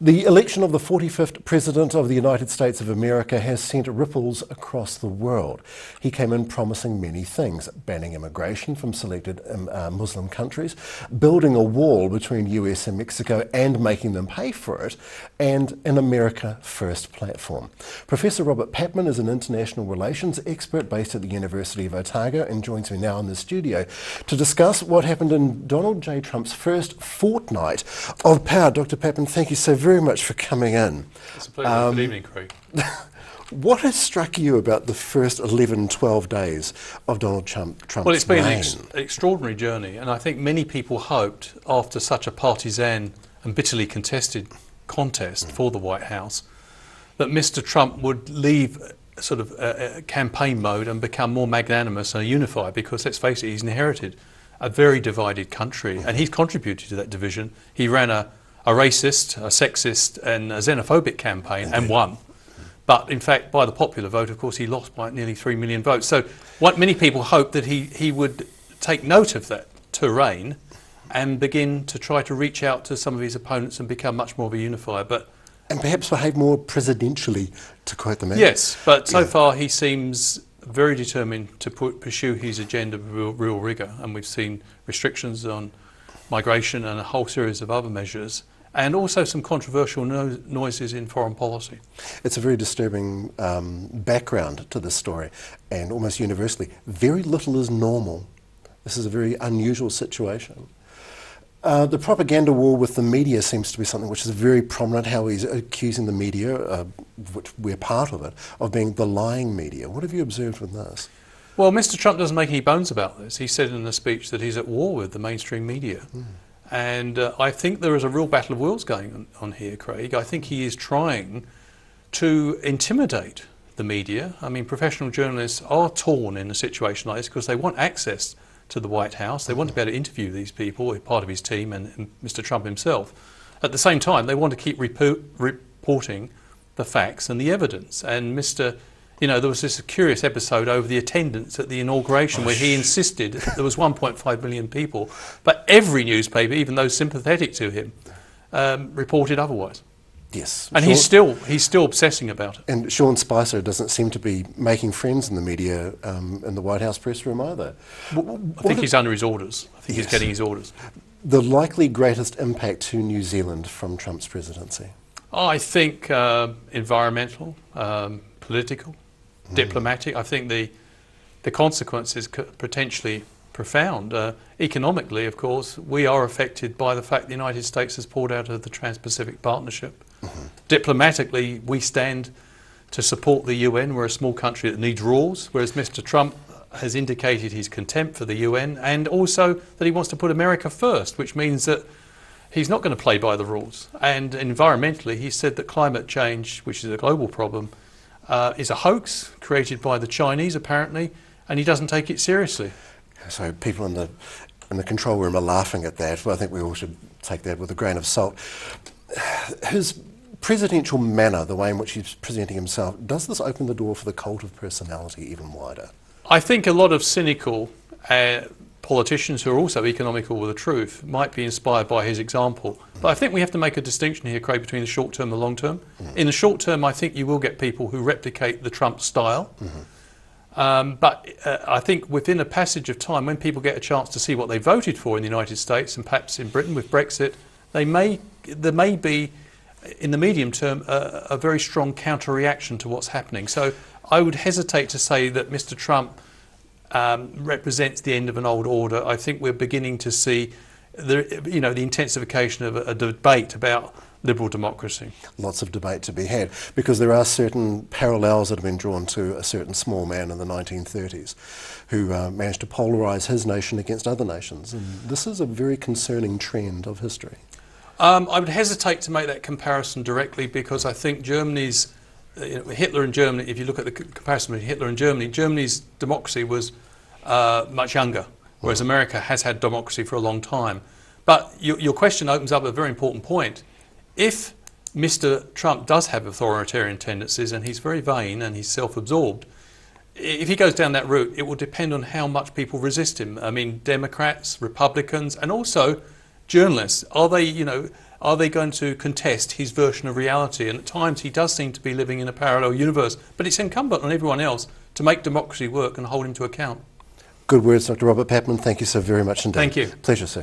The election of the 45th President of the United States of America has sent ripples across the world. He came in promising many things: banning immigration from selected Muslim countries, building a wall between US and Mexico and making them pay for it, and an America First platform. Professor Robert Patman is an international relations expert based at the University of Otago and joins me now in the studio to discuss what happened in Donald J. Trump's first fortnight of power. Dr. Patman, thank you so very much for coming in. It's a pleasure. Good evening, Craig. What has struck you about the first 11, 12 days of Donald Trump's Well, it's been reign? an extraordinary journey, and I think many people hoped, after such a partisan and bitterly contested contest for the White House, that Mr. Trump would leave sort of a campaign mode and become more magnanimous and unified, because let's face it, he's inherited a very divided country, and he's contributed to that division. He ran a racist, a sexist and a xenophobic campaign and won. But in fact, by the popular vote, of course, he lost by nearly 3 million votes. So what many people hoped that he would take note of that terrain and begin to try to reach out to some of his opponents and become much more of a unifier. And perhaps behave more presidentially, to quote the man. Yes, but so far he seems very determined to pursue his agenda with real rigour, and we've seen restrictions on migration and a whole series of other measures, and also some controversial noises in foreign policy. It's a very disturbing background to this story, and almost universally, very little is normal. This is a very unusual situation. The propaganda war with the media seems to be something which is very prominent, how he's accusing the media, which we're part of it, of being the lying media. What have you observed with this? Well, Mr. Trump doesn't make any bones about this. He said in a speech that he's at war with the mainstream media. And I think there is a real battle of wills going on here, Craig. I think he is trying to intimidate the media. I mean, professional journalists are torn in a situation like this because they want access to the White House. They want to be able to interview these people, part of his team and Mr. Trump himself. At the same time, they want to keep reporting the facts and the evidence. And there was this curious episode over the attendance at the inauguration where he insisted there was 1.5 million people, but every newspaper, even those sympathetic to him, reported otherwise. Yes. And he's still obsessing about it. And Sean Spicer doesn't seem to be making friends in the media in the White House press room either. I think he's under his orders. I think he's getting his orders. The likely greatest impact to New Zealand from Trump's presidency? I think environmental, political, diplomatic. I think the consequences could potentially profound. Economically, of course, we are affected by the fact the United States has pulled out of the Trans-Pacific Partnership. Diplomatically, we stand to support the UN. We're a small country that needs rules, whereas Mr. Trump has indicated his contempt for the UN, and also that he wants to put America first, which means that he's not going to play by the rules. And environmentally, he said that climate change, which is a global problem, is a hoax created by the Chinese, apparently, and he doesn't take it seriously. So people in the control room are laughing at that. Well, I think we all should take that with a grain of salt. His presidential manner, the way in which he's presenting himself, does this open the door for the cult of personality even wider? I think a lot of cynical politicians who are also economical with the truth might be inspired by his example. But I think we have to make a distinction here, Craig, between the short term and the long term. In the short term, I think you will get people who replicate the Trump style. But I think within a passage of time, when people get a chance to see what they voted for in the United States and perhaps in Britain with Brexit, there may be, in the medium term, a very strong counter-reaction to what's happening. So I would hesitate to say that Mr. Trump represents the end of an old order. I think we're beginning to see the intensification of a debate about liberal democracy. Lots of debate to be had, because there are certain parallels that have been drawn to a certain small man in the 1930s who managed to polarise his nation against other nations. And this is a very concerning trend of history. I would hesitate to make that comparison directly, because I think Germany's, Hitler and Germany, if you look at the comparison between Hitler and Germany, Germany's democracy was much younger, whereas America has had democracy for a long time. But your question opens up a very important point. If Mr. Trump does have authoritarian tendencies, and he's very vain and he's self-absorbed, if he goes down that route, it will depend on how much people resist him. I mean, Democrats, Republicans, and also journalists. Are they, Are they going to contest his version of reality? And at times he does seem to be living in a parallel universe, but it's incumbent on everyone else to make democracy work and hold him to account. Good words, Dr. Robert Patman. Thank you so very much indeed. Thank you. Pleasure, sir.